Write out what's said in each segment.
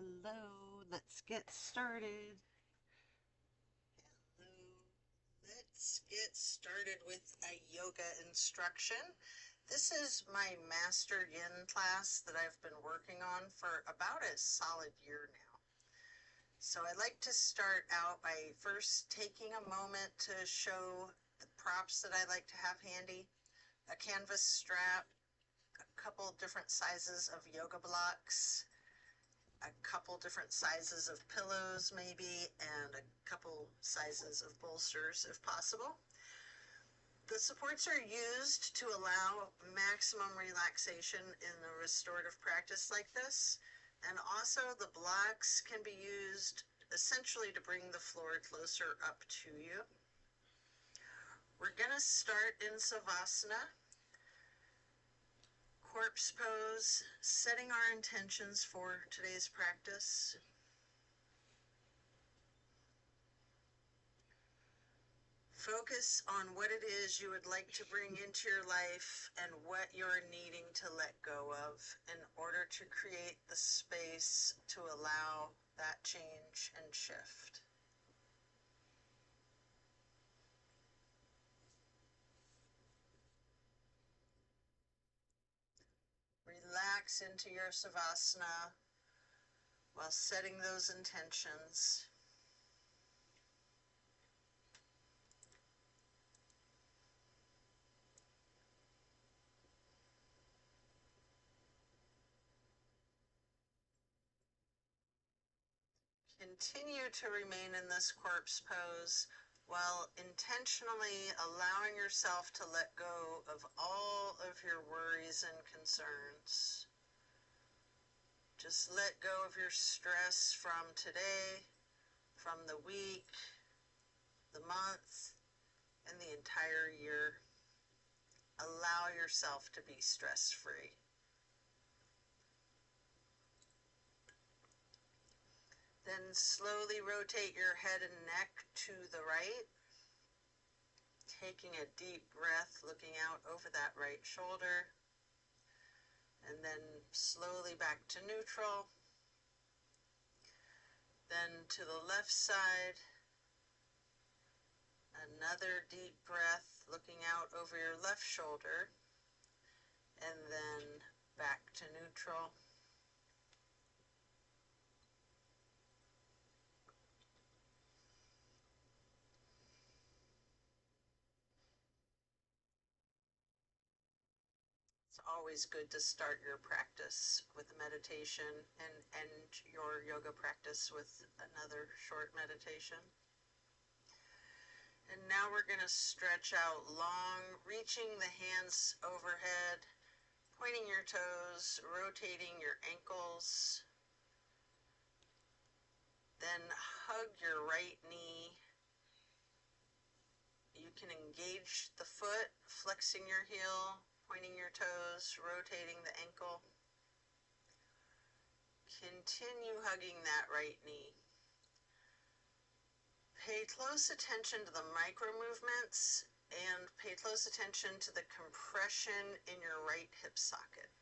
Hello, let's get started. Hello, let's get started with a yoga instruction. This is my Master Yin class that I've been working on for about a solid year now. So I'd like to start out by first taking a moment to show the props that I like to have handy. A canvas strap, a couple different sizes of yoga blocks, a couple different sizes of pillows maybe, and a couple sizes of bolsters if possible. The supports are used to allow maximum relaxation in a restorative practice like this, and also the blocks can be used essentially to bring the floor closer up to you. We're going to start in Savasana, corpse pose, setting our intentions for today's practice. Focus on what it is you would like to bring into your life and what you're needing to let go of in order to create the space to allow that change and shift. Relax into your Savasana while setting those intentions. Continue to remain in this corpse pose while intentionally allowing yourself to let go of all of your worries and concerns. Just let go of your stress from today, from the week, the month, and the entire year. Allow yourself to be stress-free. Then slowly rotate your head and neck to the right, taking a deep breath, looking out over that right shoulder, and then slowly back to neutral. Then to the left side, another deep breath, looking out over your left shoulder, and then back to neutral. It's always good to start your practice with a meditation and end your yoga practice with another short meditation. And now we're going to stretch out long, reaching the hands overhead, pointing your toes, rotating your ankles. Then hug your right knee. You can engage the foot, flexing your heel, pointing your toes, rotating the ankle. Continue hugging that right knee. Pay close attention to the micro movements and pay close attention to the compression in your right hip socket.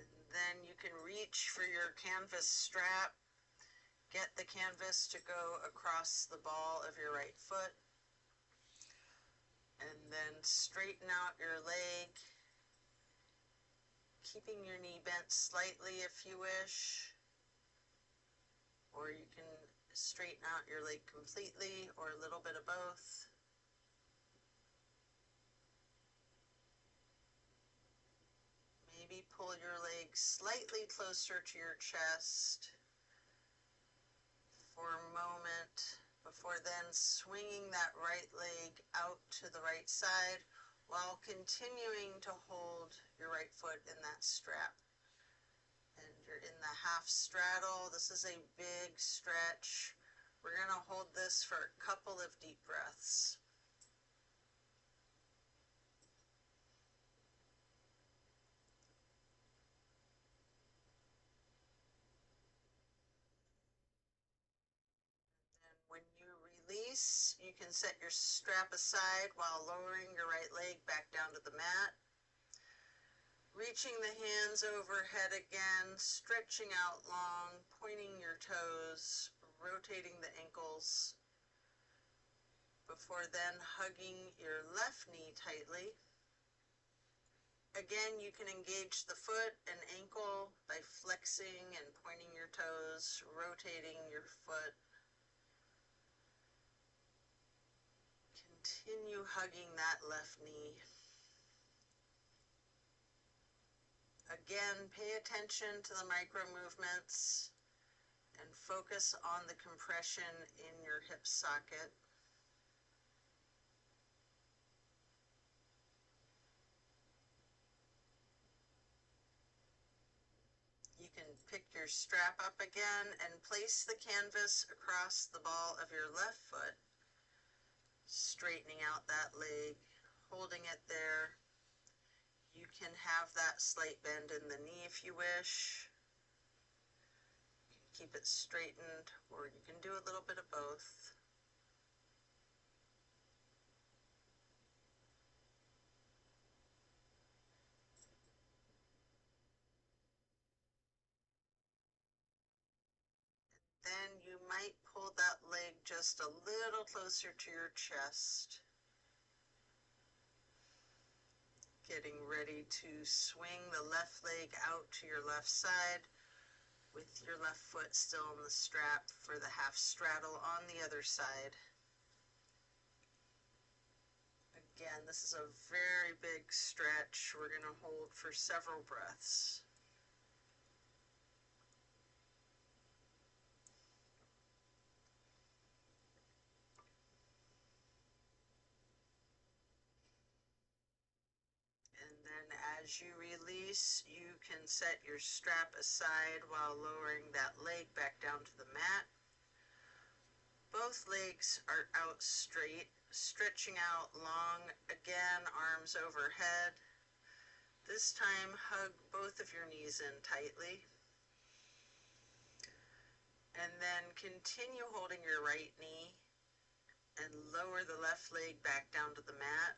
And then you can reach for your canvas strap. Get the canvas to go across the ball of your right foot. And then straighten out your leg, keeping your knee bent slightly if you wish. Or you can straighten out your leg completely, or a little bit of both. Maybe pull your leg slightly closer to your chest for a moment before then swinging that right leg out to the right side while continuing to hold your right foot in that strap. And you're in the half straddle. This is a big stretch. We're going to hold this for a couple of deep breaths. When you release, you can set your strap aside while lowering your right leg back down to the mat. Reaching the hands overhead again, stretching out long, pointing your toes, rotating the ankles, before then hugging your left knee tightly. Again, you can engage the foot and ankle by flexing and pointing your toes, rotating your foot. Continue hugging that left knee. Again, pay attention to the micro movements and focus on the compression in your hip socket. You can pick your strap up again and place the canvas across the ball of your left foot, straightening out that leg, holding it there. You can have that slight bend in the knee if you wish. Keep it straightened, or you can do a little bit of both. Then you might pull that leg just a little closer to your chest. Getting ready to swing the left leg out to your left side with your left foot still in the strap for the half straddle on the other side. Again, this is a very big stretch. We're going to hold for several breaths. And then as you release, you can set your strap aside while lowering that leg back down to the mat. Both legs are out straight, stretching out long. Again, arms overhead. This time, hug both of your knees in tightly. And then continue holding your right knee and lower the left leg back down to the mat.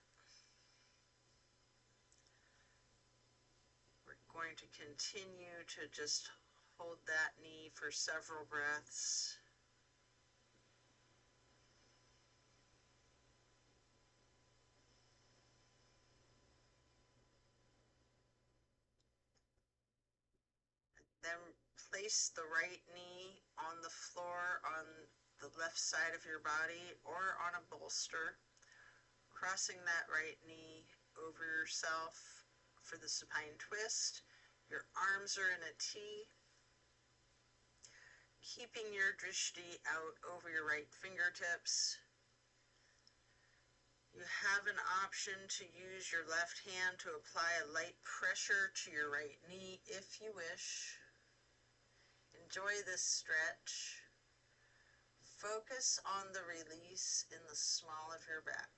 We're going to continue to just hold that knee for several breaths. Then place the right knee on the floor on the left side of your body or on a bolster, crossing that right knee over yourself for the supine twist. Your arms are in a T, keeping your drishti out over your right fingertips. You have an option to use your left hand to apply a light pressure to your right knee if you wish. Enjoy this stretch. Focus on the release in the small of your back.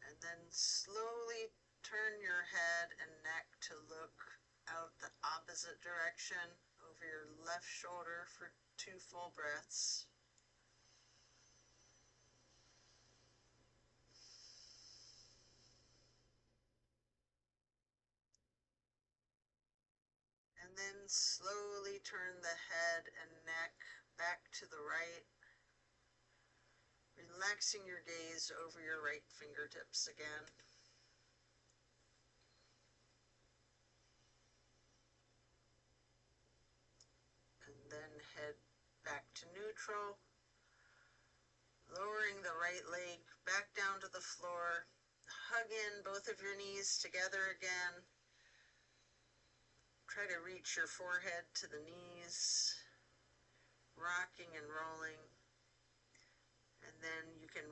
And then slowly turn your head and neck to look out the opposite direction over your left shoulder for 2 full breaths. And then slowly turn the head and neck back to the right, relaxing your gaze over your right fingertips again. And then head back to neutral, lowering the right leg back down to the floor. Hug in both of your knees together again. Try to reach your forehead to the knees, rocking and rolling. And then you can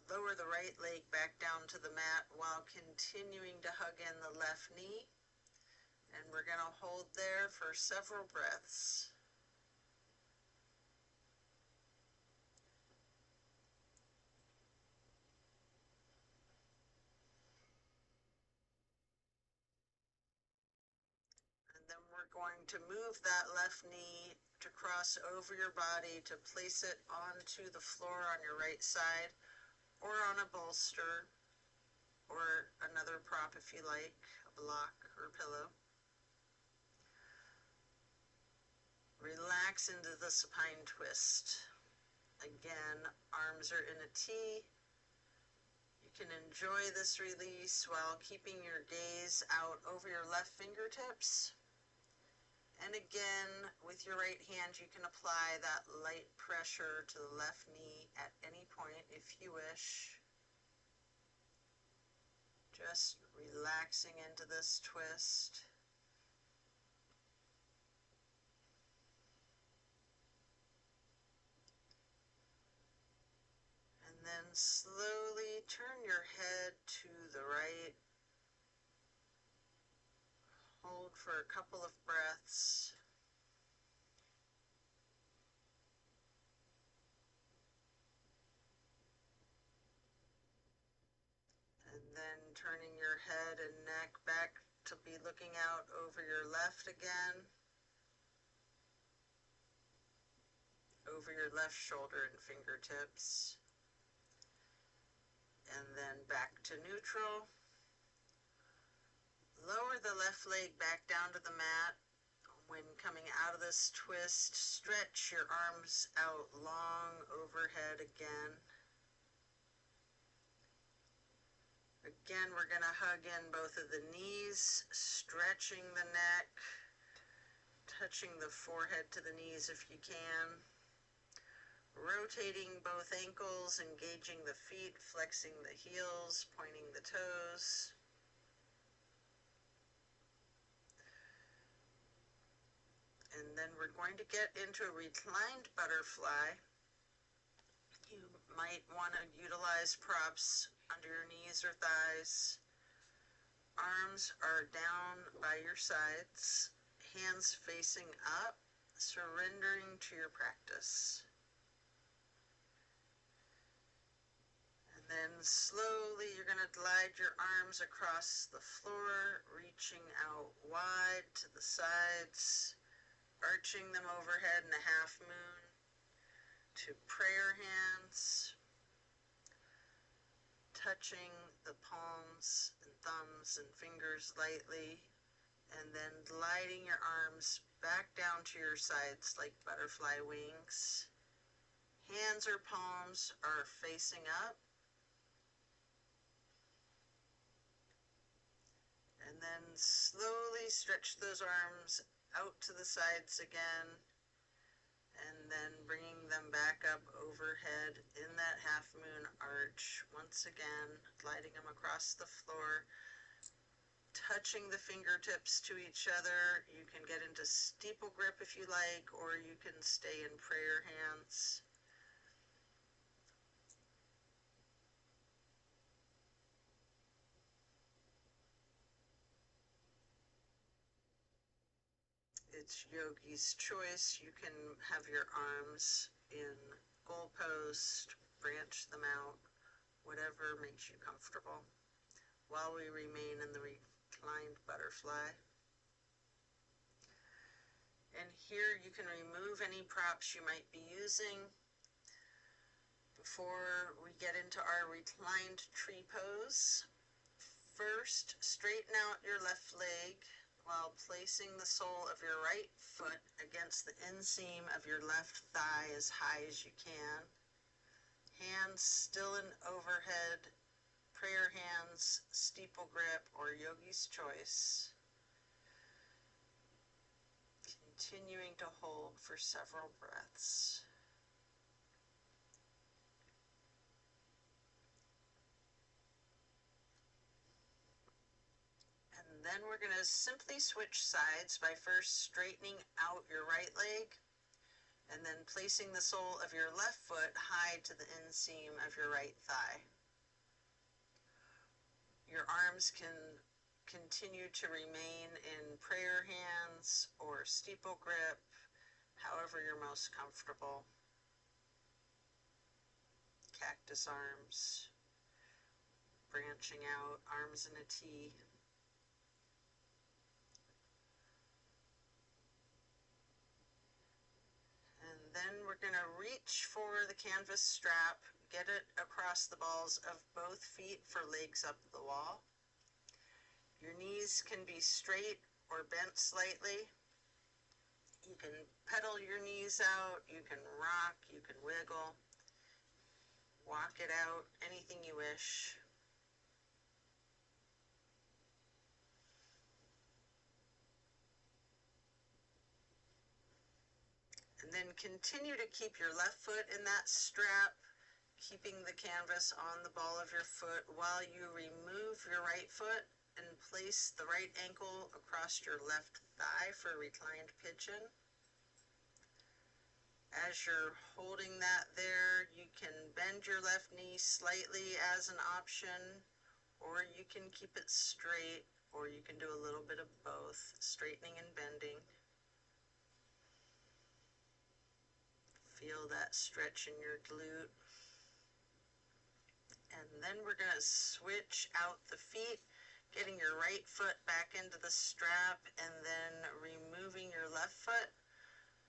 lower the right leg back down to the mat while continuing to hug in the left knee. And we're going to hold there for several breaths. And then we're going to move that left knee to cross over your body to place it onto the floor on your right side or on a bolster or another prop if you like, a block or pillow. Relax into the supine twist. Again, arms are in a T. You can enjoy this release while keeping your gaze out over your left fingertips. And again, with your right hand, you can apply that light pressure to the left knee at any point if you wish. Just relaxing into this twist. And then slowly turn your head to the right. Hold for a couple of breaths. And then turning your head and neck back to be looking out over your left again. Over your left shoulder and fingertips. And then back to neutral. Lower the left leg back down to the mat. When coming out of this twist, stretch your arms out long overhead again. Again, we're going to hug in both of the knees, stretching the neck, touching the forehead to the knees if you can. Rotating both ankles, engaging the feet, flexing the heels, pointing the toes. And then we're going to get into a reclined butterfly. You might want to utilize props under your knees or thighs. Arms are down by your sides, hands facing up, surrendering to your practice. And then slowly you're going to glide your arms across the floor, reaching out wide to the sides, arching them overhead in a half moon to prayer hands, touching the palms and thumbs and fingers lightly, and then gliding your arms back down to your sides like butterfly wings. Hands or palms are facing up. And then slowly stretch those arms out to the sides again, and then bringing them back up overhead in that half moon arch. Once again, gliding them across the floor, touching the fingertips to each other. You can get into steeple grip if you like, or you can stay in prayer hands. It's yogi's choice. You can have your arms in goalpost, branch them out, whatever makes you comfortable, while we remain in the reclined butterfly. And here you can remove any props you might be using. Before we get into our reclined tree pose, first straighten out your left leg while placing the sole of your right foot against the inseam of your left thigh as high as you can. Hands still in overhead, prayer hands, steeple grip, or yogi's choice. Continuing to hold for several breaths. And then we're going to simply switch sides by first straightening out your right leg and then placing the sole of your left foot high to the inseam of your right thigh. Your arms can continue to remain in prayer hands or steeple grip, however you're most comfortable. Cactus arms, branching out, arms in a T. we're going to reach for the canvas strap, get it across the balls of both feet for legs up the wall. Your knees can be straight or bent slightly. You can pedal your knees out, you can rock, you can wiggle, walk it out, anything you wish. And then continue to keep your left foot in that strap, keeping the canvas on the ball of your foot while you remove your right foot and place the right ankle across your left thigh for reclined pigeon. As you're holding that there, you can bend your left knee slightly as an option, or you can keep it straight, or you can do a little bit of both, straightening and bending. Feel that stretch in your glute. And then we're going to switch out the feet, getting your right foot back into the strap, and then removing your left foot,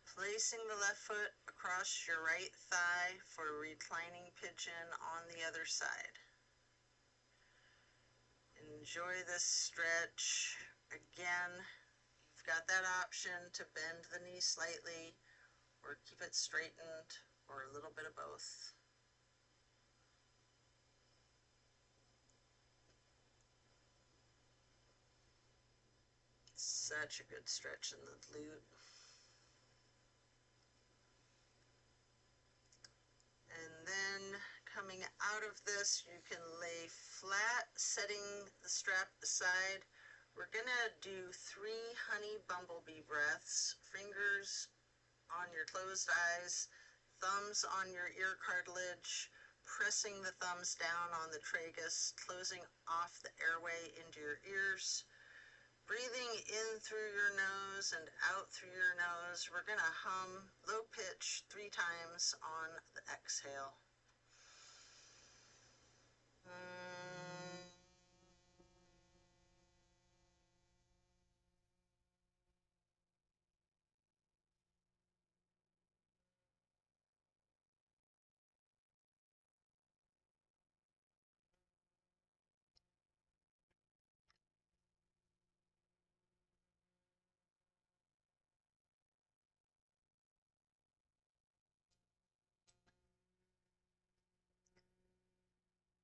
placing the left foot across your right thigh for reclining pigeon on the other side. Enjoy this stretch. Again, you've got that option to bend the knee slightly or keep it straightened, or a little bit of both. Such a good stretch in the glute. And then coming out of this, you can lay flat, setting the strap aside. We're gonna do 3 honey bumblebee breaths, fingers on your closed eyes, thumbs on your ear cartilage, pressing the thumbs down on the tragus, closing off the airway into your ears, breathing in through your nose and out through your nose. We're going to hum low pitch 3 times on the exhale.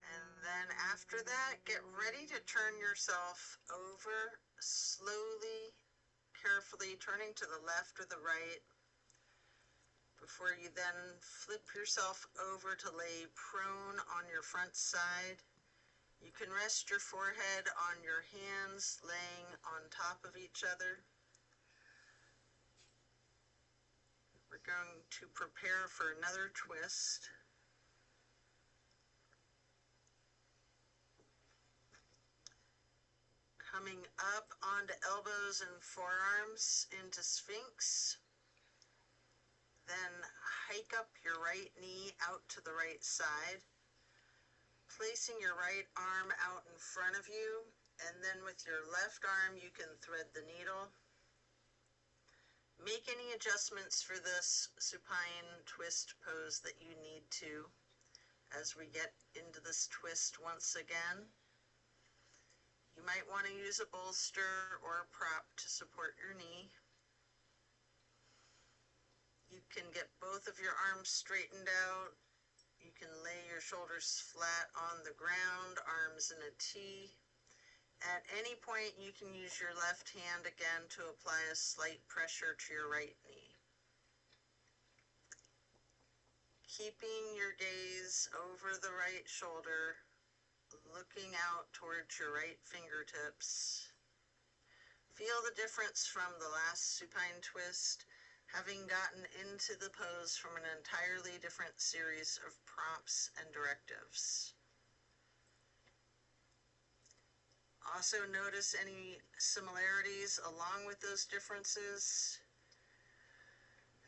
And then after that, get ready to turn yourself over slowly, carefully, turning to the left or the right, before you then flip yourself over to lay prone on your front side. You can rest your forehead on your hands, laying on top of each other. We're going to prepare for another twist. Coming up onto elbows and forearms into Sphinx. Then hike up your right knee out to the right side, placing your right arm out in front of you, and then with your left arm you can thread the needle. Make any adjustments for this supine twist pose that you need to as we get into this twist once again. You might want to use a bolster or a prop to support your knee. You can get both of your arms straightened out. You can lay your shoulders flat on the ground, arms in a T. At any point, you can use your left hand again to apply a slight pressure to your right knee. Keeping your gaze over the right shoulder, looking out towards your right fingertips. Feel the difference from the last supine twist, having gotten into the pose from an entirely different series of prompts and directives. Also notice any similarities along with those differences.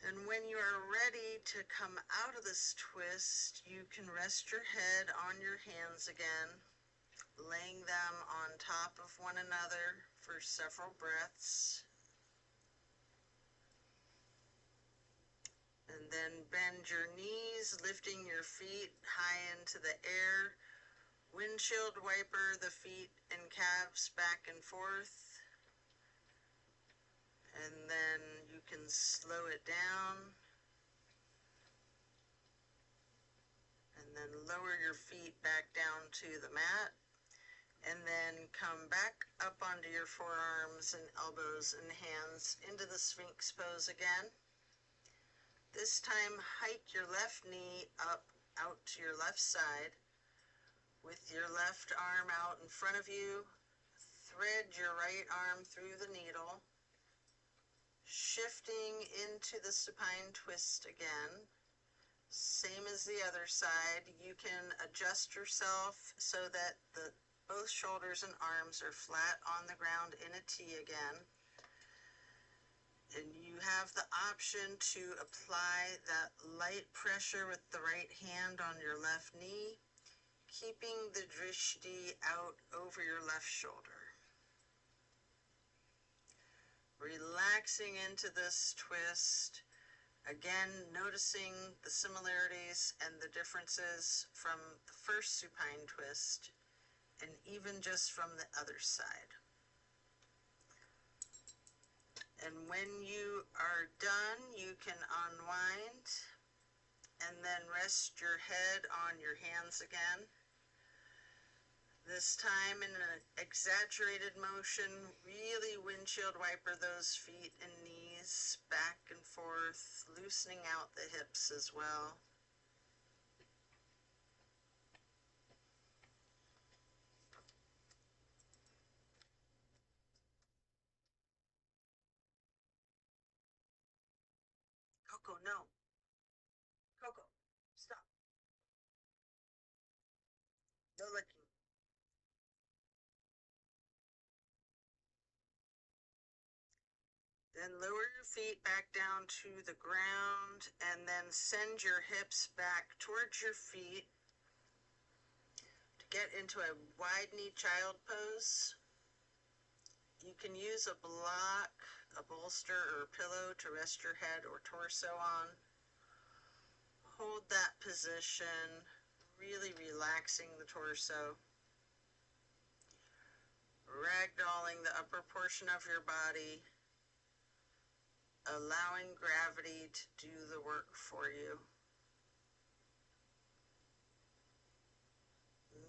And when you are ready to come out of this twist, you can rest your head on your hands again, laying them on top of one another for several breaths. And then bend bend your knees, lifting your feet high into the air. Windshield wiper the feet and calves back and forth. And then you can slow it down. And then lower your feet back down to the mat. And then come back up onto your forearms and elbows and hands into the Sphinx pose again. This time, hike your left knee up out to your left side with your left arm out in front of you. Thread your right arm through the needle, shifting into the supine twist again. Same as the other side. You can adjust yourself so that both shoulders and arms are flat on the ground in a T again. And you have the option to apply that light pressure with the right hand on your left knee, keeping the drishti out over your left shoulder. Relaxing into this twist, again noticing the similarities and the differences from the first supine twist, and even just from the other side. And when you are done, you can unwind and then rest your head on your hands again. This time in an exaggerated motion, really windshield wiper those feet and knees back and forth, loosening out the hips as well. Coco, no. Coco, stop. No licking. Then lower your feet back down to the ground and then send your hips back towards your feet to get into a wide knee child pose. You can use a block, a bolster, or a pillow to rest your head or torso on. Hold that position, really relaxing the torso. Ragdolling the upper portion of your body, allowing gravity to do the work for you.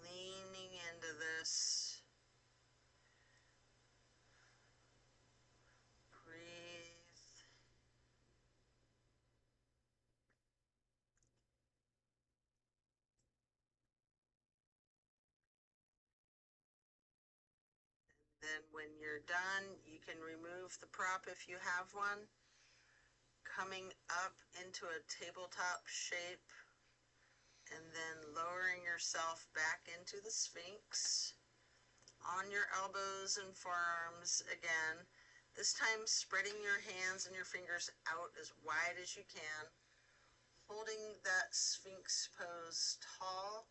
Leaning into this. Breathe. Then when you're done, you can remove the prop if you have one, coming up into a tabletop shape, and then lowering yourself back into the Sphinx on your elbows and forearms again, this time spreading your hands and your fingers out as wide as you can, holding that Sphinx pose tall,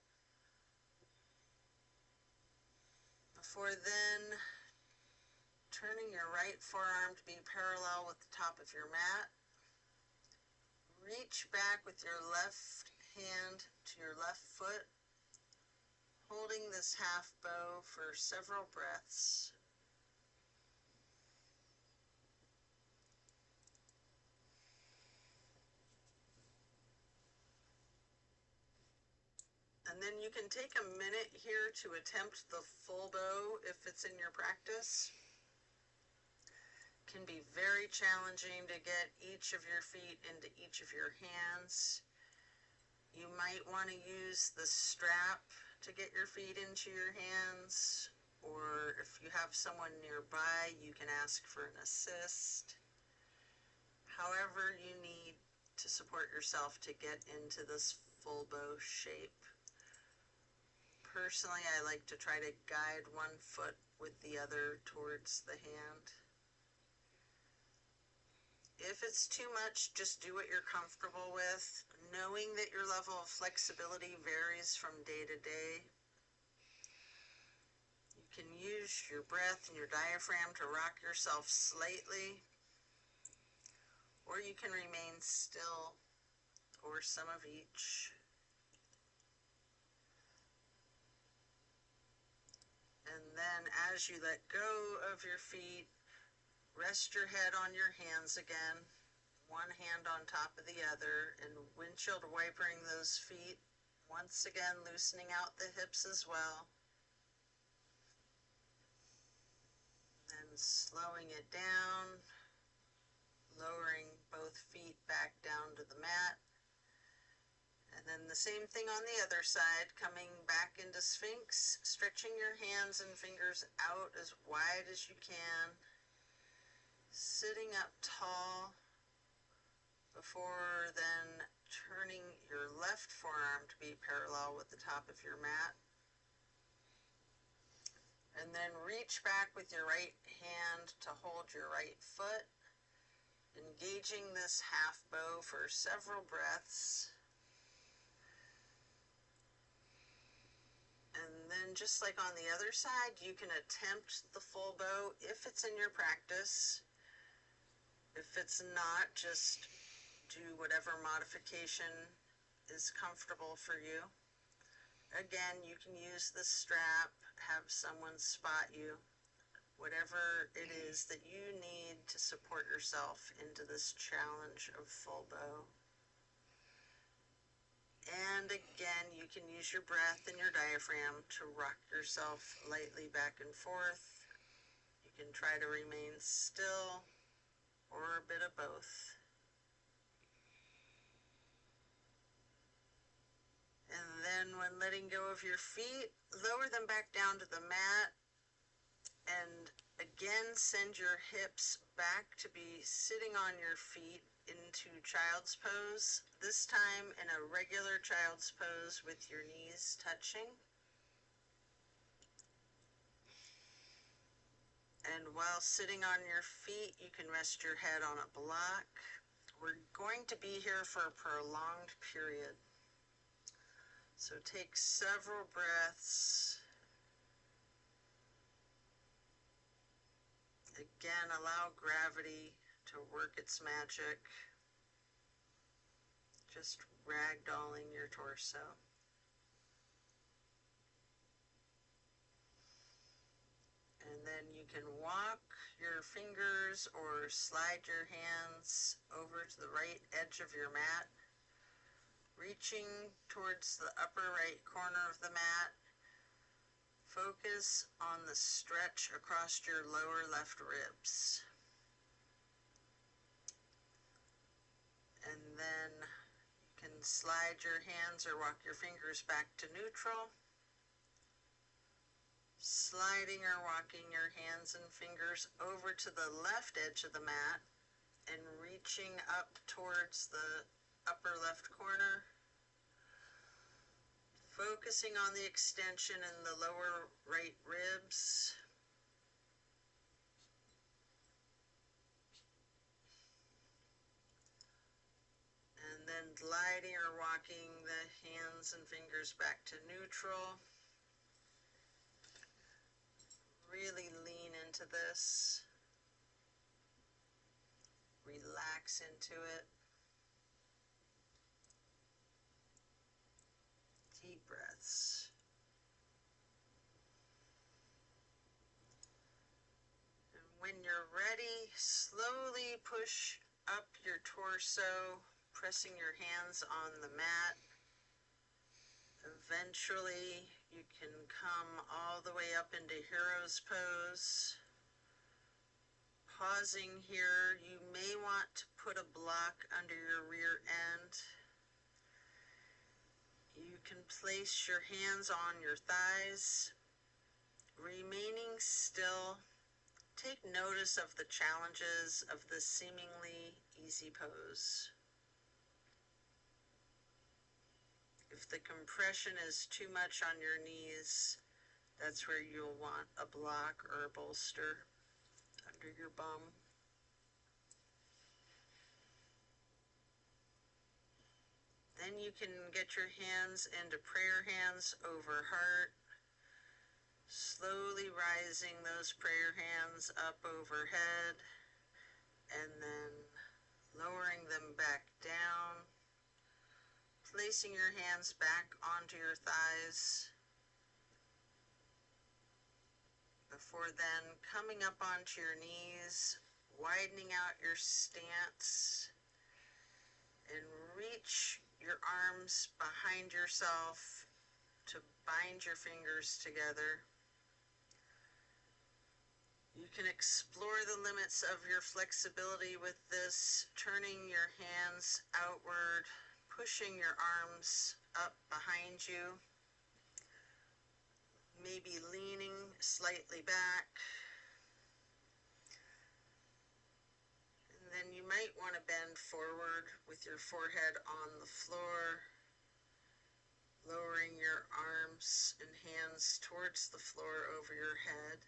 before then turning your right forearm to be parallel with the top of your mat. Reach back with your left hand to your left foot, holding this half bow for several breaths. And then you can take a minute here to attempt the full bow if it's in your practice. It can be very challenging to get each of your feet into each of your hands. You might want to use the strap to get your feet into your hands, or if you have someone nearby, you can ask for an assist. However you need to support yourself to get into this full bow shape. Personally, I like to try to guide one foot with the other towards the hand. If it's too much, just do what you're comfortable with, knowing that your level of flexibility varies from day to day. You can use your breath and your diaphragm to rock yourself slightly, or you can remain still or some of each. And then as you let go of your feet, rest your head on your hands again, one hand on top of the other, and windshield wipering those feet, once again loosening out the hips as well. Then slowing it down, lowering both feet back down to the mat. And then the same thing on the other side, coming back into Sphinx, stretching your hands and fingers out as wide as you can, sitting up tall, before then turning your left forearm to be parallel with the top of your mat. And then reach back with your right hand to hold your right foot, engaging this half bow for several breaths. And then just like on the other side, you can attempt the full bow if it's in your practice. If it's not, just do whatever modification is comfortable for you. Again, you can use the strap, have someone spot you, whatever it is that you need to support yourself into this challenge of full bow. And again, you can use your breath and your diaphragm to rock yourself lightly back and forth. You can try to remain still or a bit of both. And then when letting go of your feet, lower them back down to the mat, and again send your hips back to be sitting on your feet into child's pose, this time in a regular child's pose with your knees touching. And while sitting on your feet, you can rest your head on a block. We're going to be here for a prolonged period. So take several breaths. Again, allow gravity to work its magic, just ragdolling your torso. And then you can walk your fingers or slide your hands over to the right edge of your mat, reaching towards the upper right corner of the mat. Focus on the stretch across your lower left ribs. And then you can slide your hands or walk your fingers back to neutral. Sliding or walking your hands and fingers over to the left edge of the mat and reaching up towards the upper left corner. Focusing on the extension in the lower right ribs. And then gliding or walking the hands and fingers back to neutral. Really lean into this. Relax into it. Deep breaths. And when you're ready, slowly push up your torso, pressing your hands on the mat. Eventually, you can come all the way up into hero's pose. Pausing here, you may want to put a block under your rear end. You can place your hands on your thighs, remaining still. Take notice of the challenges of this seemingly easy pose. If the compression is too much on your knees, that's where you'll want a block or a bolster under your bum. Then you can get your hands into prayer hands over heart, slowly rising those prayer hands up overhead, and then lowering them back down, placing your hands back onto your thighs. Before then, coming up onto your knees, widening out your stance, and reach your arms behind yourself to bind your fingers together. You can explore the limits of your flexibility with this, turning your hands outward, pushing your arms up behind you, maybe leaning slightly back. And then you might want to bend forward with your forehead on the floor, lowering your arms and hands towards the floor over your head.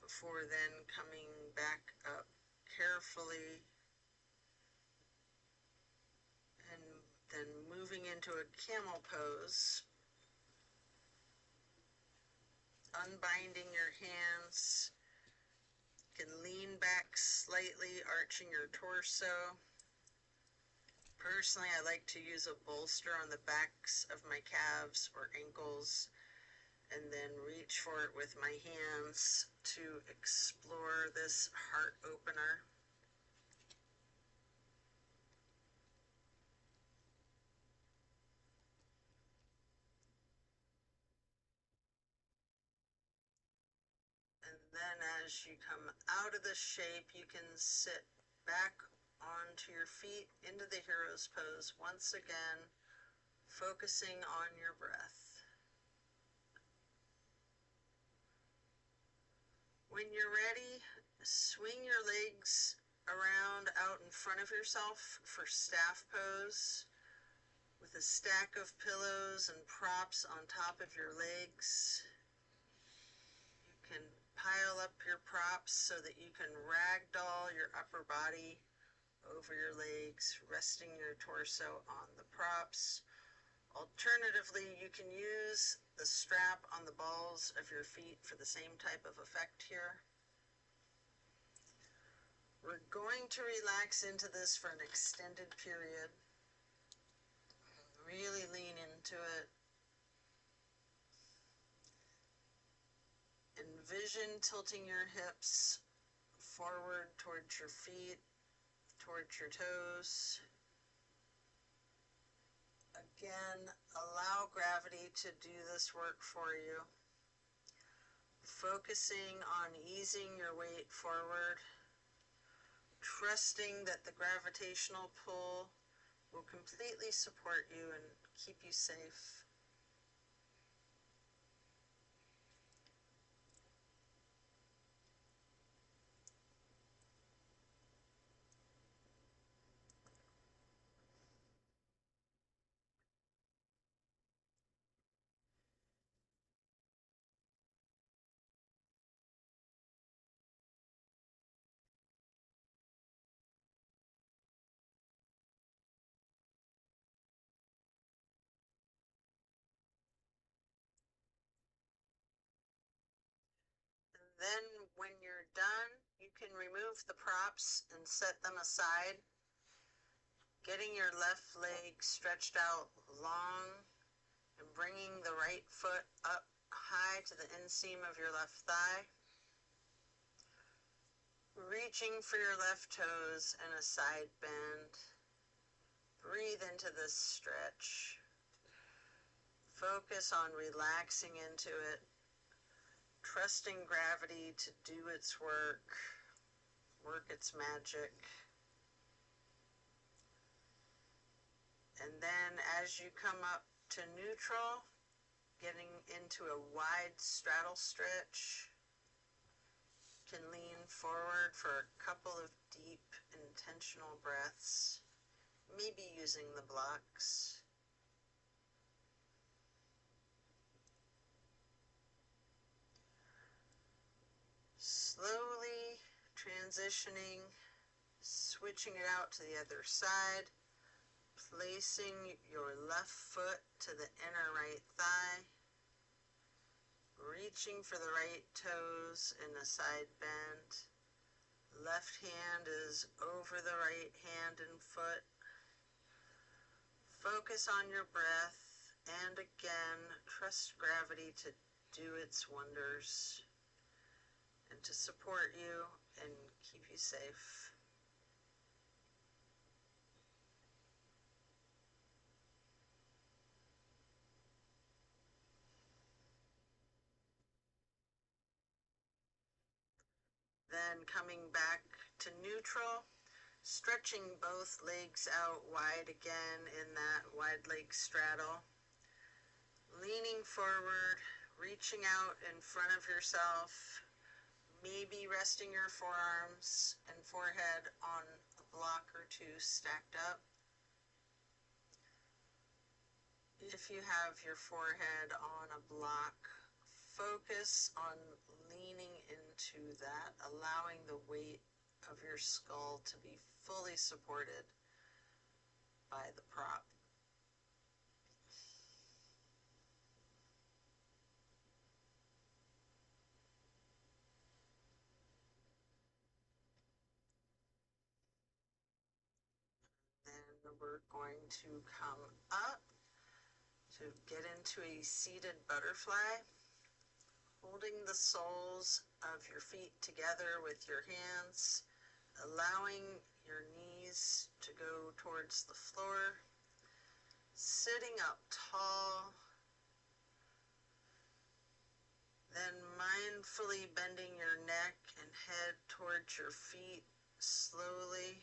Before then coming back up carefully and then moving into a camel pose, unbinding your hands. You can lean back slightly, arching your torso. Personally, I like to use a bolster on the backs of my calves or ankles and then reach for it with my hands to explore this heart opener. And then as you come out of this shape, you can sit back onto your feet into the hero's pose once again, focusing on your breath. When you're ready, swing your legs around out in front of yourself for staff pose with a stack of pillows and props on top of your legs. You can pile up your props so that you can ragdoll your upper body over your legs, resting your torso on the props. Alternatively, you can use the strap on the balls of your feet for the same type of effect here. We're going to relax into this for an extended period. Really lean into it. Envision tilting your hips forward towards your feet, towards your toes. Again, allow gravity to do this work for you. Focusing on easing your weight forward, trusting that the gravitational pull will completely support you and keep you safe. Then when you're done, you can remove the props and set them aside, getting your left leg stretched out long and bringing the right foot up high to the inseam of your left thigh. Reaching for your left toes and a side bend. Breathe into this stretch. Focus on relaxing into it, trusting gravity to do its work its magic. And then as you come up to neutral, getting into a wide straddle stretch, you can lean forward for a couple of deep, intentional breaths, maybe using the blocks. Slowly transitioning, switching it out to the other side, placing your left foot to the inner right thigh, reaching for the right toes in a side bend, Left hand is over the right hand and foot. Focus on your breath, and again, trust gravity to do its wonders and to support you and keep you safe. Then coming back to neutral, stretching both legs out wide again in that wide leg straddle. Leaning forward, reaching out in front of yourself, maybe resting your forearms and forehead on a block or two stacked up. If you have your forehead on a block, focus on leaning into that, allowing the weight of your skull to be fully supported by the prop. Then we're going to come up to get into a seated butterfly, holding the soles of your feet together with your hands, allowing your knees to go towards the floor, sitting up tall, then mindfully bending your neck and head towards your feet slowly,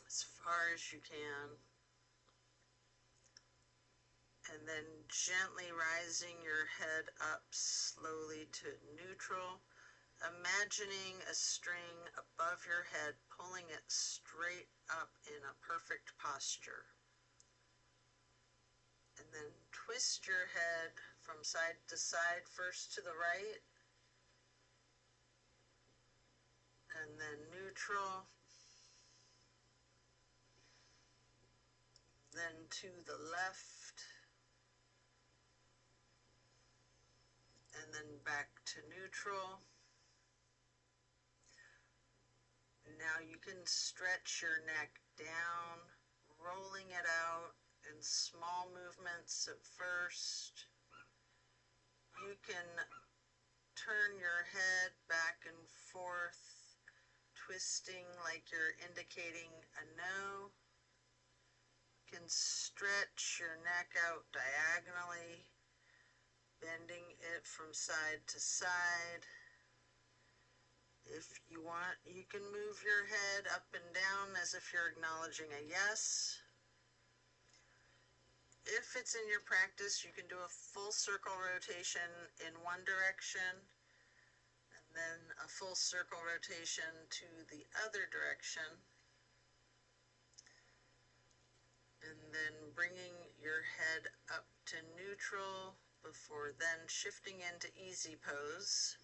as far as you can. And then gently rising your head up slowly to neutral, imagining a string above your head, pulling it straight up in a perfect posture. And then twist your head from side to side, first to the right, and then neutral, then to the left, and then back to neutral. Now you can stretch your neck down, rolling it out in small movements at first. You can turn your head back and forth, twisting like you're indicating a no. You can stretch your neck out diagonally, bending it from side to side. If you want, you can move your head up and down as if you're acknowledging a yes. If it's in your practice, you can do a full circle rotation in one direction, and then a full circle rotation to the other direction. And then bringing your head up to neutral before then shifting into easy pose.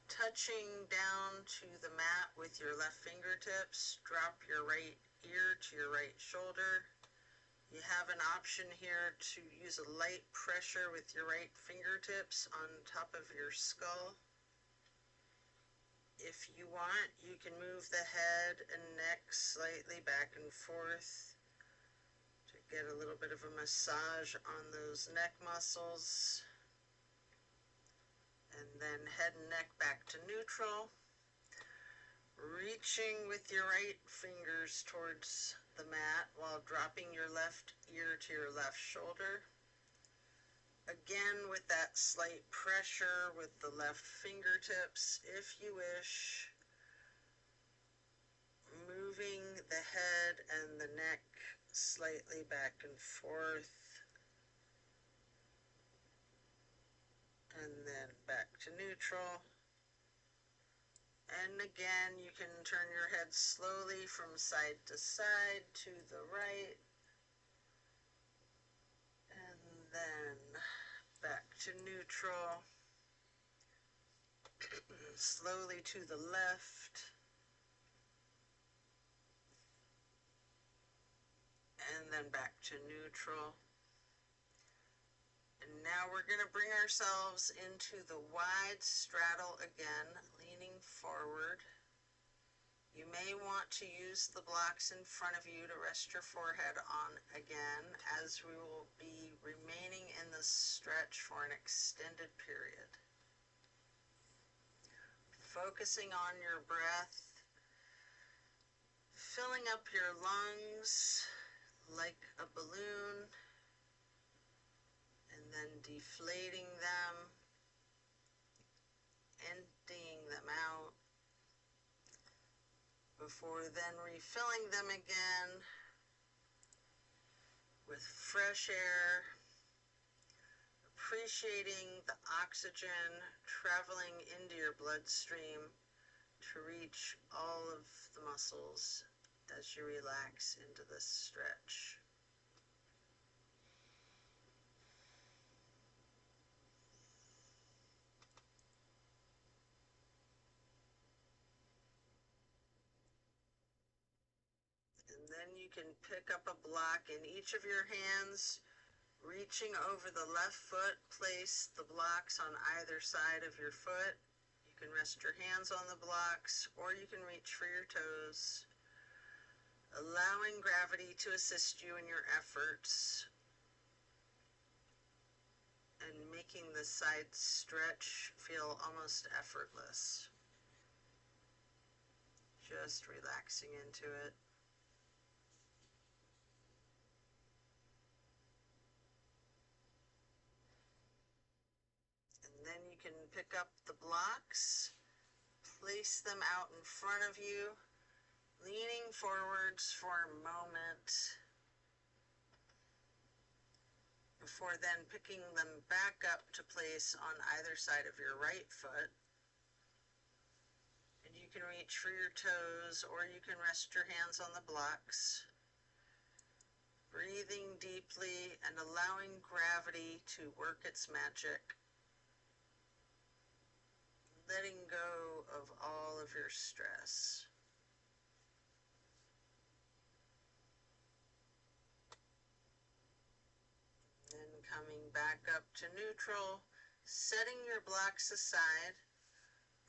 Touching down to the mat with your left fingertips, drop your right ear to your right shoulder. You have an option here to use a light pressure with your right fingertips on top of your skull. If you want, you can move the head and neck slightly back and forth to get a little bit of a massage on those neck muscles. And then head and neck back to neutral. Reaching with your right fingers towards the mat while dropping your left ear to your left shoulder. Again, with that slight pressure with the left fingertips, if you wish. Moving the head and the neck slightly back and forth. And then back to neutral. And again, you can turn your head slowly from side to side to the right. And then back to neutral. Slowly to the left. And then back to neutral. And And now we're going to bring ourselves into the wide straddle again, leaning forward. You may want to use the blocks in front of you to rest your forehead on again, as we will be remaining in this stretch for an extended period. Focusing on your breath, filling up your lungs like a balloon, and then deflating them, emptying them out, before then refilling them again with fresh air, appreciating the oxygen traveling into your bloodstream to reach all of the muscles as you relax into this stretch. And then you can pick up a block in each of your hands, reaching over the left foot. Place the blocks on either side of your foot. You can rest your hands on the blocks, or you can reach for your toes, allowing gravity to assist you in your efforts and making the side stretch feel almost effortless. Just relaxing into it. And then you can pick up the blocks, place them out in front of you, leaning forwards for a moment, before then picking them back up to place on either side of your right foot. And you can reach for your toes, or you can rest your hands on the blocks. Breathing deeply and allowing gravity to work its magic. Letting go of all of your stress. Then coming back up to neutral, setting your blocks aside.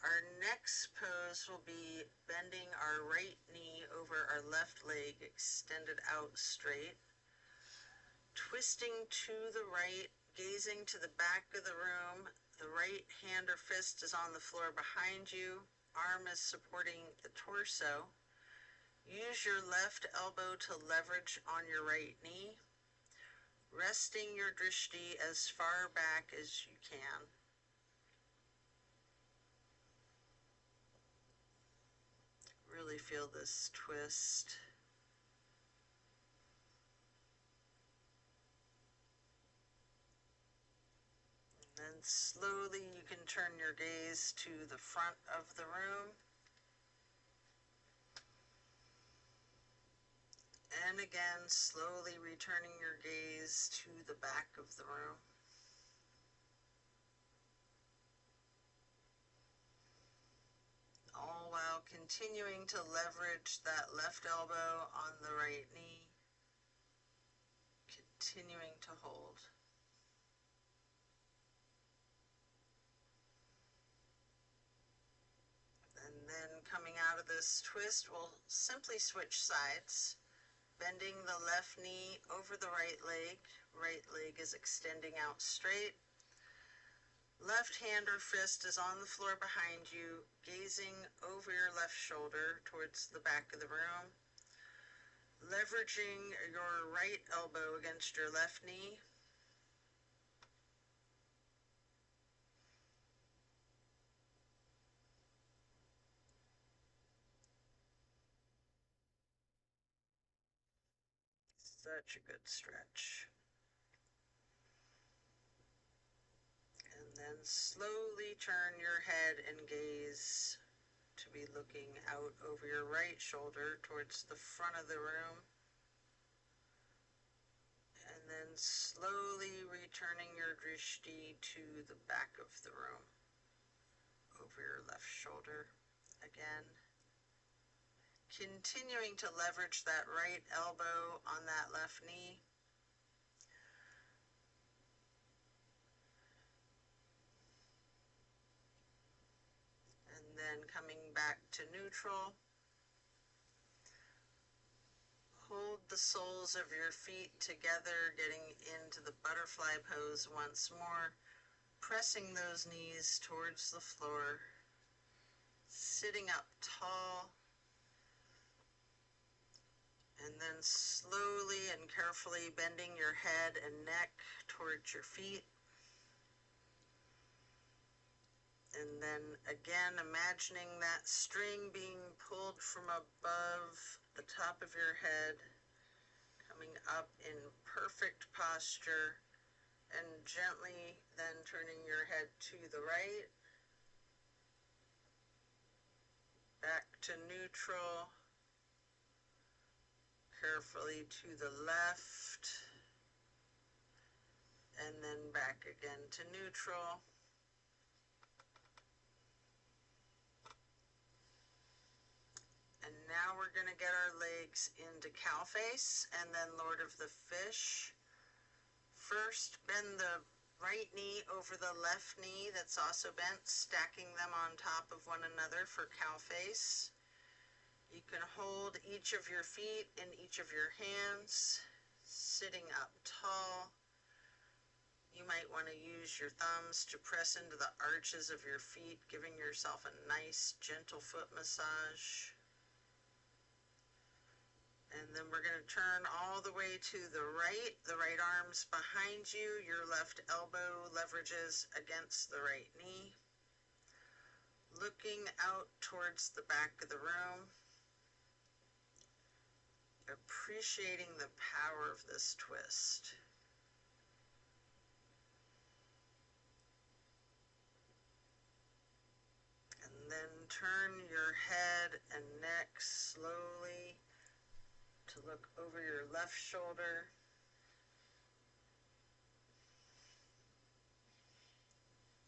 Our next pose will be bending our right knee over our left leg, extended out straight. Twisting to the right, gazing to the back of the room. The right hand or fist is on the floor behind you. Arm is supporting the torso. Use your left elbow to leverage on your right knee. Resting your drishti as far back as you can. Really feel this twist. And then slowly you can turn your gaze to the front of the room. And again, slowly returning your gaze to the back of the room. All while continuing to leverage that left elbow on the right knee. Continuing to hold. And then coming out of this twist, we'll simply switch sides. Bending the left knee over the right leg. Right leg is extending out straight. Left hand or fist is on the floor behind you, gazing over your left shoulder towards the back of the room. Leveraging your right elbow against your left knee. Such a good stretch. And then slowly turn your head and gaze to be looking out over your right shoulder towards the front of the room. And then slowly returning your drishti to the back of the room, over your left shoulder again. Continuing to leverage that right elbow on that left knee. then coming back to neutral. Hold the soles of your feet together, getting into the butterfly pose once more, pressing those knees towards the floor, sitting up tall, and then slowly and carefully bending your head and neck towards your feet. And then again, imagining that string being pulled from above the top of your head, coming up in perfect posture, and gently then turning your head to the right, back to neutral, carefully to the left, and then back again to neutral. And now we're going to get our legs into cow face and then Lord of the Fish. First, bend the right knee over the left knee that's also bent, stacking them on top of one another for cow face. You can hold each of your feet in each of your hands, sitting up tall. You might want to use your thumbs to press into the arches of your feet, giving yourself a nice, gentle foot massage. And then we're going to turn all the way to the right arm's behind you, your left elbow leverages against the right knee. Looking out towards the back of the room, appreciating the power of this twist. And then turn your head and neck slowly to look over your left shoulder.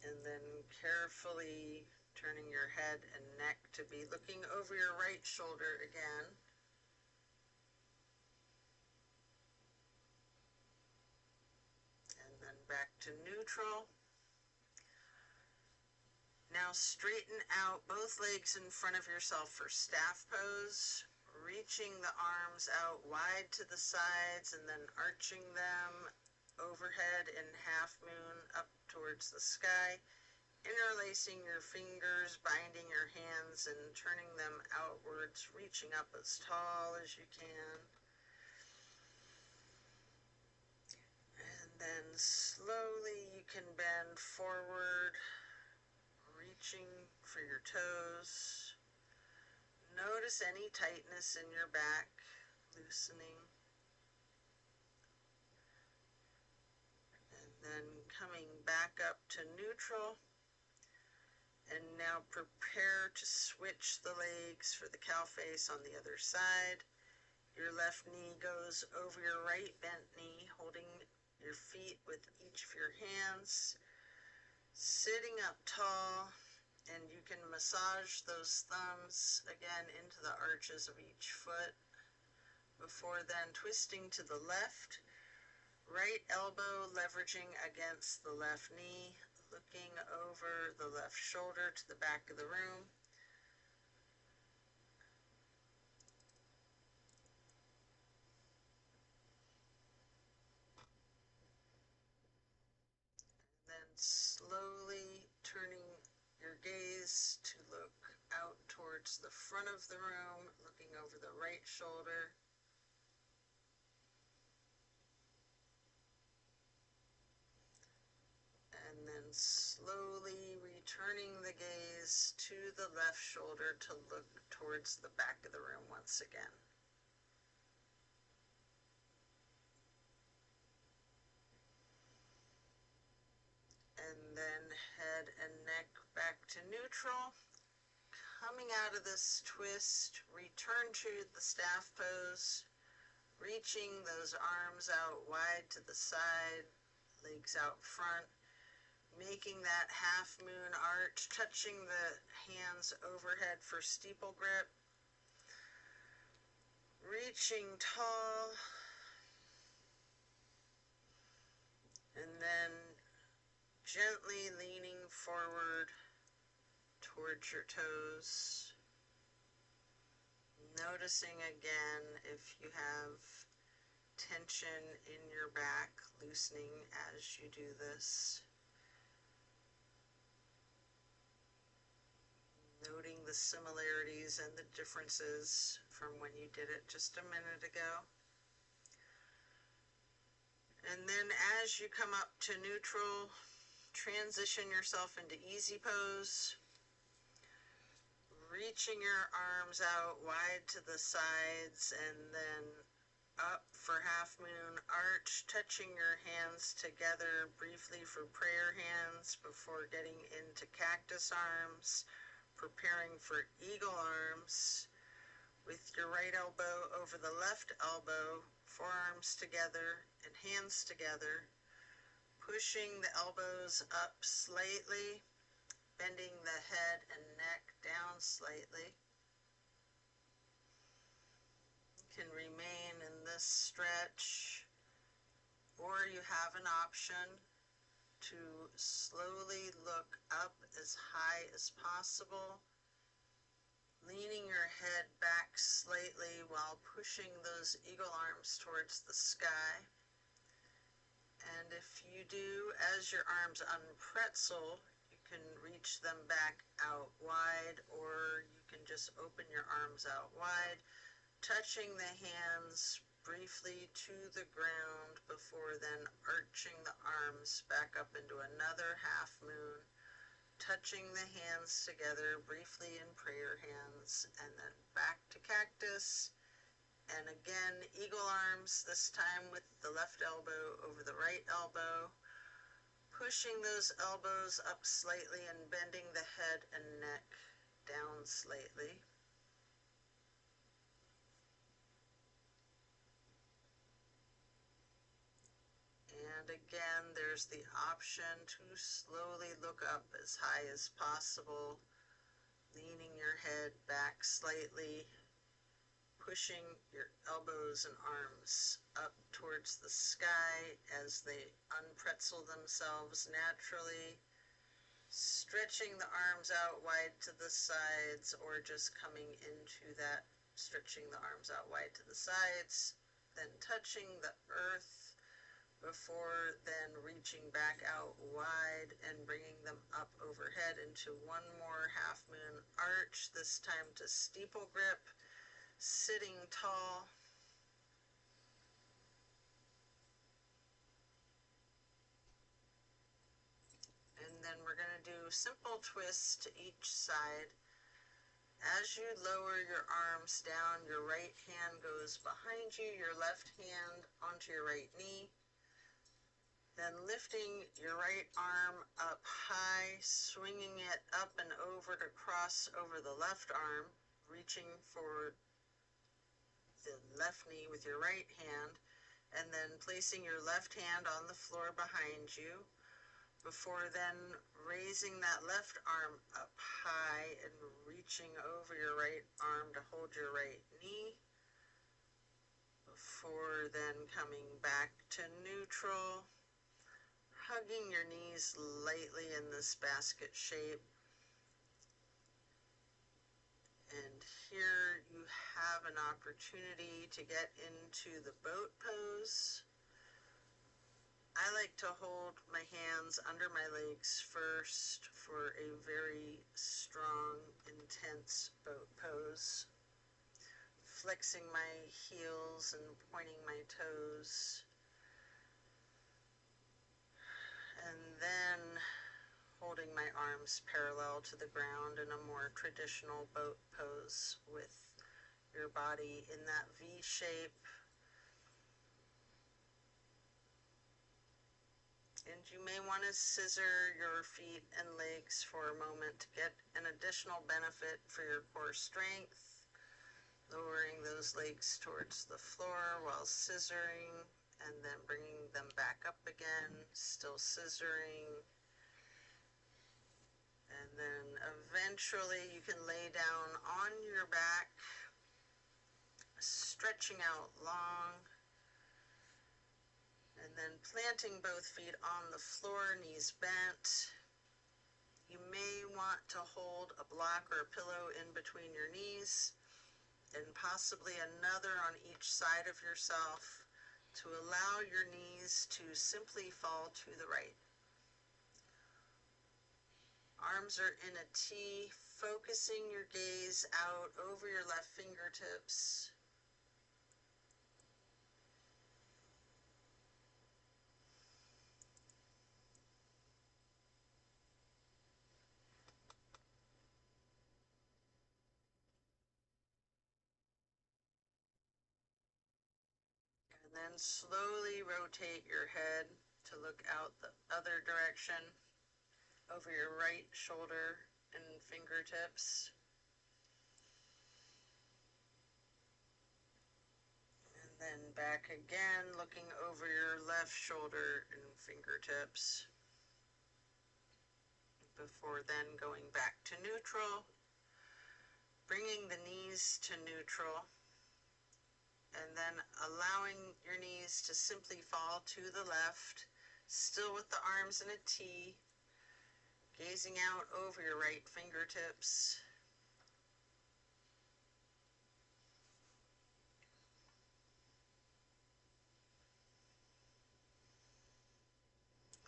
And then carefully turning your head and neck to be looking over your right shoulder again. And then back to neutral. Now straighten out both legs in front of yourself for staff pose, reaching the arms out wide to the sides and then arching them overhead in half moon up towards the sky, interlacing your fingers, binding your hands and turning them outwards, reaching up as tall as you can. And then slowly you can bend forward, reaching for your toes. Notice any tightness in your back, loosening. And then coming back up to neutral. And now prepare to switch the legs for the cow face on the other side. Your left knee goes over your right bent knee, holding your feet with each of your hands. Sitting up tall, and you can massage those thumbs again into the arches of each foot before then twisting to the left, right elbow leveraging against the left knee, looking over the left shoulder to the back of the room. Then slowly turning your gaze to look out towards the front of the room, looking over the right shoulder. And then slowly returning the gaze to the left shoulder to look towards the back of the room once again. And then head and neck back to neutral. Coming out of this twist, return to the staff pose, reaching those arms out wide to the side, legs out front, making that half moon arch, touching the hands overhead for steeple grip, reaching tall, and then gently leaning forward towards your toes. Noticing again if you have tension in your back, loosening as you do this. Noting the similarities and the differences from when you did it just a minute ago. And then as you come up to neutral, transition yourself into easy pose, reaching your arms out wide to the sides and then up for half moon arch, touching your hands together briefly for prayer hands before getting into cactus arms, preparing for eagle arms with your right elbow over the left elbow, forearms together and hands together, pushing the elbows up slightly, bending the head and neck down slightly. You can remain in this stretch, or you have an option to slowly look up as high as possible, leaning your head back slightly while pushing those eagle arms towards the sky. And if you do, as your arms unpretzel, you can reach them back out wide, or you can just open your arms out wide, touching the hands briefly to the ground before then arching the arms back up into another half moon, touching the hands together briefly in prayer hands, and then back to cactus. And again, eagle arms, this time with the left elbow over the right elbow, pushing those elbows up slightly and bending the head and neck down slightly. And again, there's the option to slowly look up as high as possible, leaning your head back slightly, pushing your elbows and arms up towards the sky as they unpretzel themselves naturally, stretching the arms out wide to the sides, or just coming into that, stretching the arms out wide to the sides, then touching the earth before then reaching back out wide and bringing them up overhead into one more half moon arch, this time to steeple grip, sitting tall. And then we're going to do simple twists to each side. As you lower your arms down, your right hand goes behind you, your left hand onto your right knee. Then lifting your right arm up high, swinging it up and over to cross over the left arm, reaching for the left knee with your right hand, and then placing your left hand on the floor behind you, before then raising that left arm up high and reaching over your right arm to hold your right knee, before then coming back to neutral, hugging your knees lightly in this basket shape. And here you have an opportunity to get into the boat pose. I like to hold my hands under my legs first for a very strong, intense boat pose. Flexing my heels and pointing my toes. And then holding my arms parallel to the ground in a more traditional boat pose with your body in that V shape. And you may want to scissor your feet and legs for a moment to get an additional benefit for your core strength, lowering those legs towards the floor while scissoring, and then bringing them back up again, still scissoring. And then eventually you can lay down on your back, stretching out long, and then planting both feet on the floor, knees bent. You may want to hold a block or a pillow in between your knees and possibly another on each side of yourself to allow your knees to simply fall to the right. Arms are in a T, focusing your gaze out over your left fingertips. And then slowly rotate your head to look out the other direction over your right shoulder and fingertips. And then back again, looking over your left shoulder and fingertips. Before then going back to neutral, bringing the knees to neutral, and then allowing your knees to simply fall to the left, still with the arms in a T, gazing out over your right fingertips.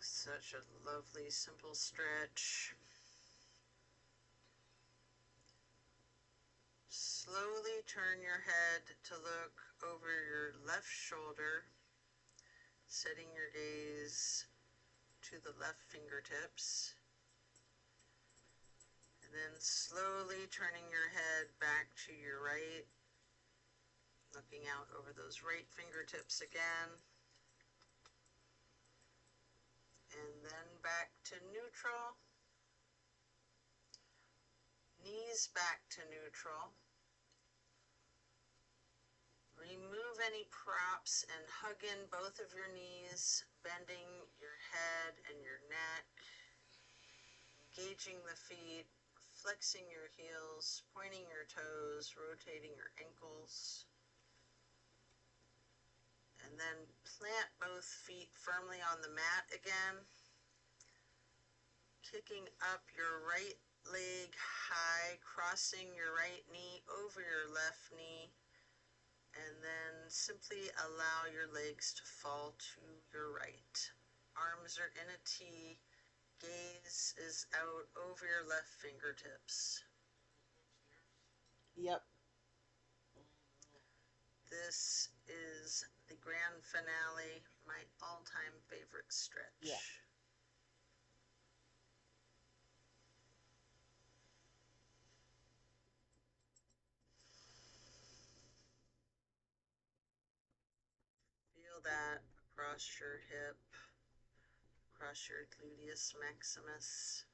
Such a lovely, simple stretch. Slowly turn your head to look over your left shoulder, setting your gaze to the left fingertips. And then slowly turning your head back to your right, looking out over those right fingertips again. And then back to neutral. Knees back to neutral. Remove any props and hug in both of your knees, bending your head and your neck, engaging the feet, flexing your heels, pointing your toes, rotating your ankles. And then plant both feet firmly on the mat again, kicking up your right leg high, crossing your right knee over your left knee, and then simply allow your legs to fall to your right. Arms are in a T, gaze is out over your left fingertips. Yep. This is the grand finale, my all-time favorite stretch. Yeah. Feel that across your hip, across your gluteus maximus.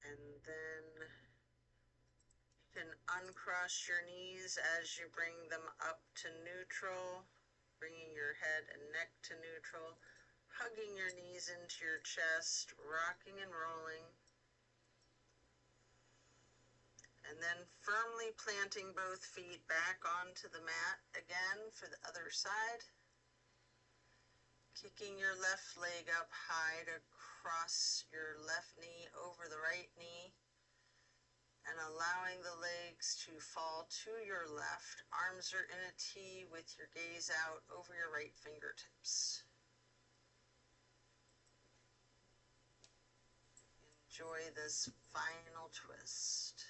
And then you can uncross your knees as you bring them up to neutral, bringing your head and neck to neutral, hugging your knees into your chest, rocking and rolling. And then firmly planting both feet back onto the mat again for the other side. Kicking your left leg up high to cross your left knee over the right knee. And allowing the legs to fall to your left. Arms are in a T with your gaze out over your right fingertips. Enjoy this final twist.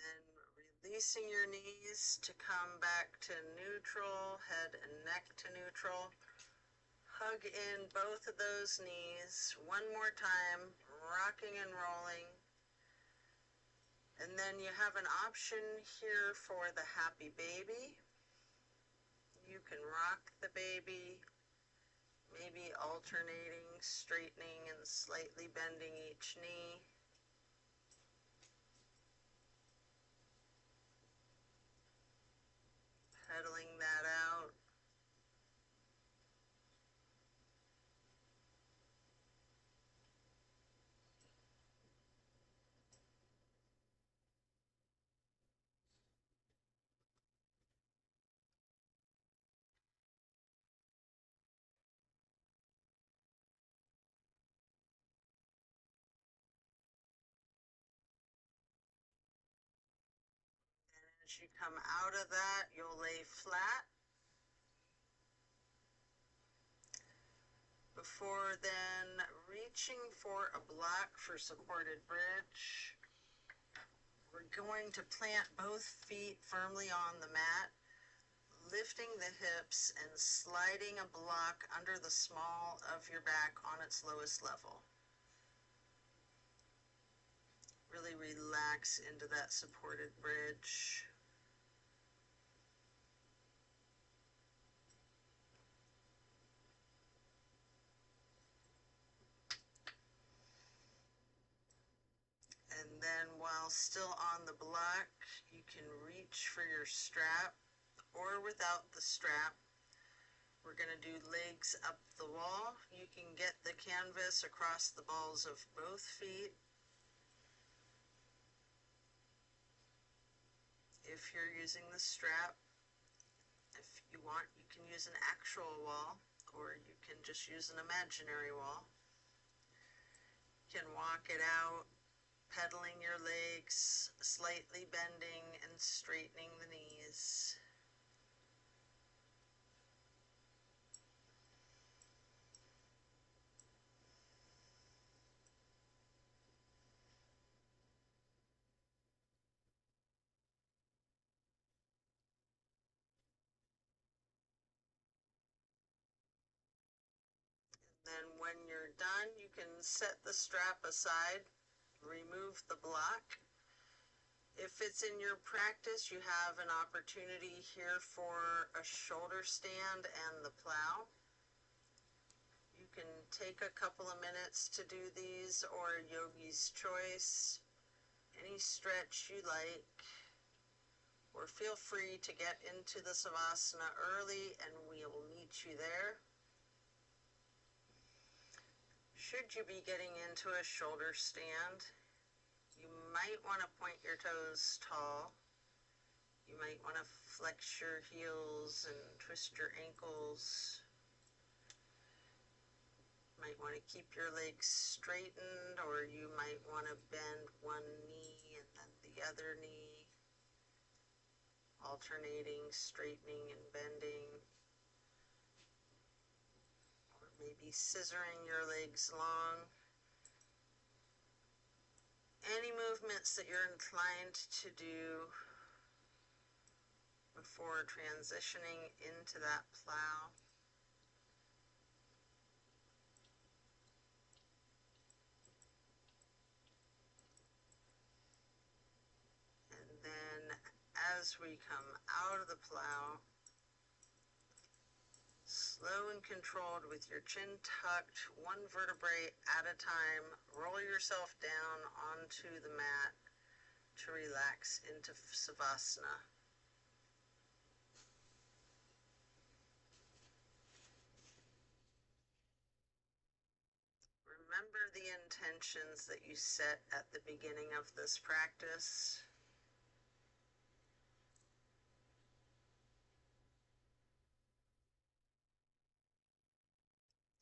Then releasing your knees to come back to neutral, head and neck to neutral. Hug in both of those knees. One more time, rocking and rolling. And then you have an option here for the happy baby. You can rock the baby, maybe alternating, straightening, and slightly bending each knee. Pedaling that out. As you come out of that, you'll lay flat. Before then, reaching for a block for supported bridge. We're going to plant both feet firmly on the mat, lifting the hips and sliding a block under the small of your back on its lowest level. Really relax into that supported bridge. And then while still on the block, you can reach for your strap or without the strap. We're going to do legs up the wall. You can get the canvas across the balls of both feet. If you're using the strap, if you want, you can use an actual wall, or you can just use an imaginary wall. You can walk it out, pedaling your legs, slightly bending and straightening the knees. Then when you're done, you can set the strap aside, remove the block. If it's in your practice, you have an opportunity here for a shoulder stand and the plow. You can take a couple of minutes to do these, or yogi's choice, any stretch you like, or feel free to get into the Savasana early and we will meet you there. Should you be getting into a shoulder stand, you might want to point your toes tall. You might want to flex your heels and twist your ankles. You might want to keep your legs straightened, or you might want to bend one knee and then the other knee, alternating, straightening and bending. Or maybe scissoring your legs long. Any movements that you're inclined to do before transitioning into that plow. And then as we come out of the plow, slow and controlled with your chin tucked, one vertebrae at a time, roll yourself down onto the mat to relax into Savasana. Remember the intentions that you set at the beginning of this practice.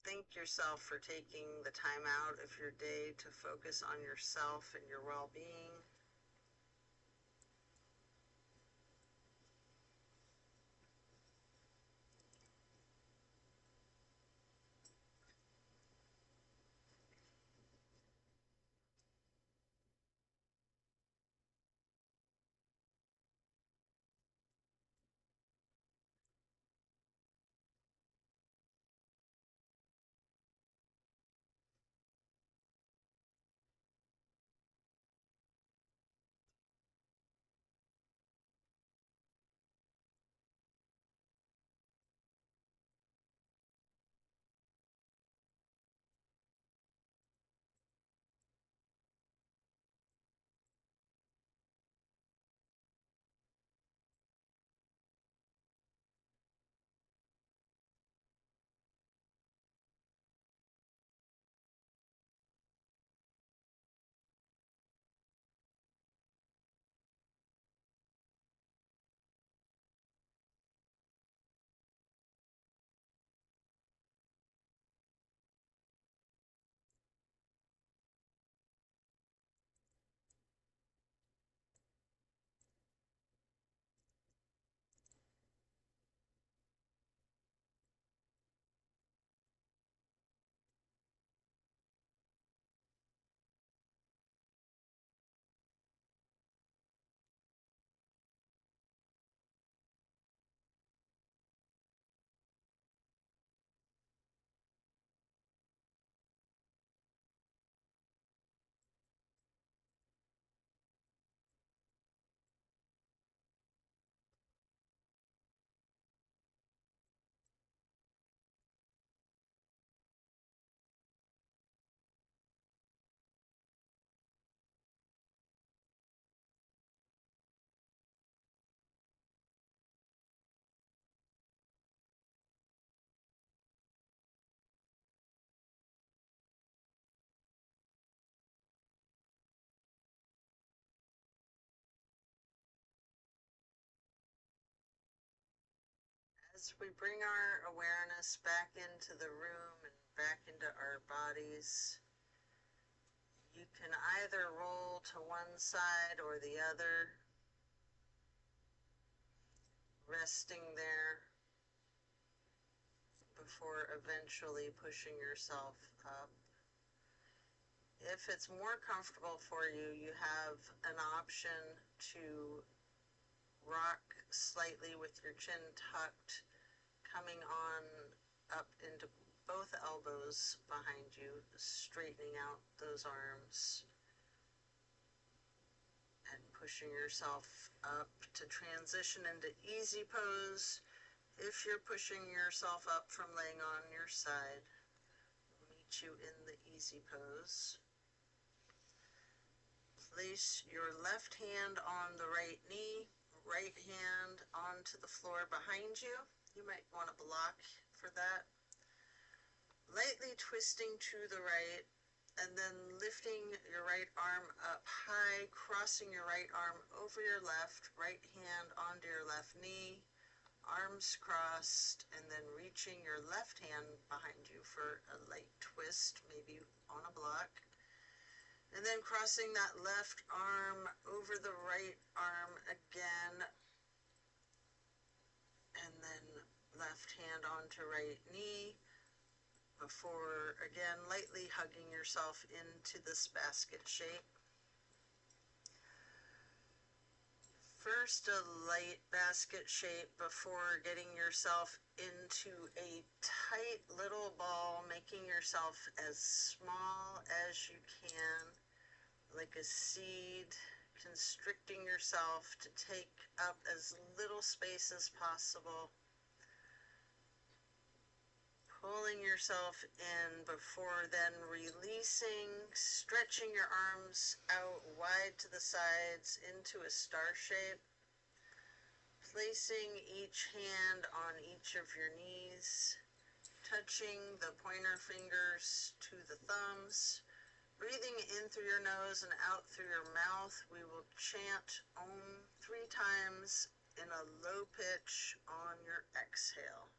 Thank yourself for taking the time out of your day to focus on yourself and your well-being. As we bring our awareness back into the room and back into our bodies, you can either roll to one side or the other, resting there before eventually pushing yourself up. If it's more comfortable for you, you have an option to rock slightly with your chin tucked, coming on up into both elbows behind you, straightening out those arms and pushing yourself up to transition into easy pose. If you're pushing yourself up from laying on your side, we'll meet you in the easy pose. Place your left hand on the right knee, right hand onto the floor behind you. You might want to block for that. Lightly twisting to the right, and then lifting your right arm up high, crossing your right arm over your left, right hand onto your left knee, arms crossed, and then reaching your left hand behind you for a light twist, maybe on a block. And then crossing that left arm over the right arm again, and then left hand onto right knee, before again lightly hugging yourself into this basket shape. First a light basket shape before getting yourself into a tight little ball, making yourself as small as you can, like a seed, constricting yourself to take up as little space as possible. Pulling yourself in before then releasing, stretching your arms out wide to the sides into a star shape. Placing each hand on each of your knees, touching the pointer fingers to the thumbs. Breathing in through your nose and out through your mouth, we will chant Om 3 times in a low pitch on your exhale.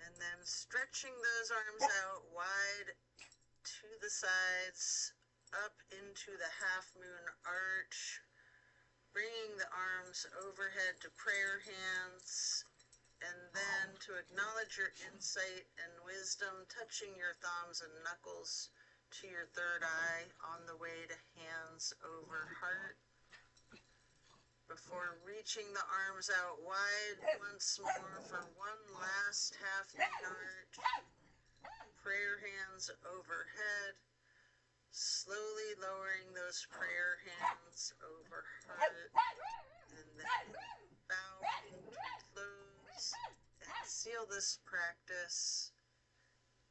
And then stretching those arms out wide to the sides, up into the half moon arch, bringing the arms overhead to prayer hands, and then to acknowledge your insight and wisdom, touching your thumbs and knuckles to your third eye on the way to hands over heart. Before reaching the arms out wide once more for one last half moon arch. Prayer hands overhead. Slowly lowering those prayer hands over heart. And then bowing to close and seal this practice.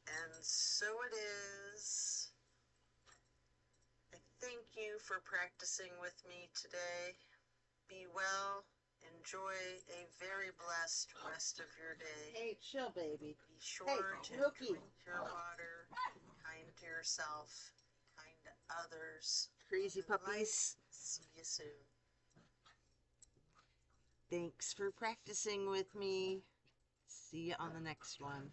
And so it is. I thank you for practicing with me today. Be well. Enjoy a very blessed rest of your day. Hey, chill, baby. Be sure Hey, to Rookie. drink your water, be kind to yourself, be kind to others. Crazy Love and puppies. light. See you soon. Thanks for practicing with me. See you on the next one.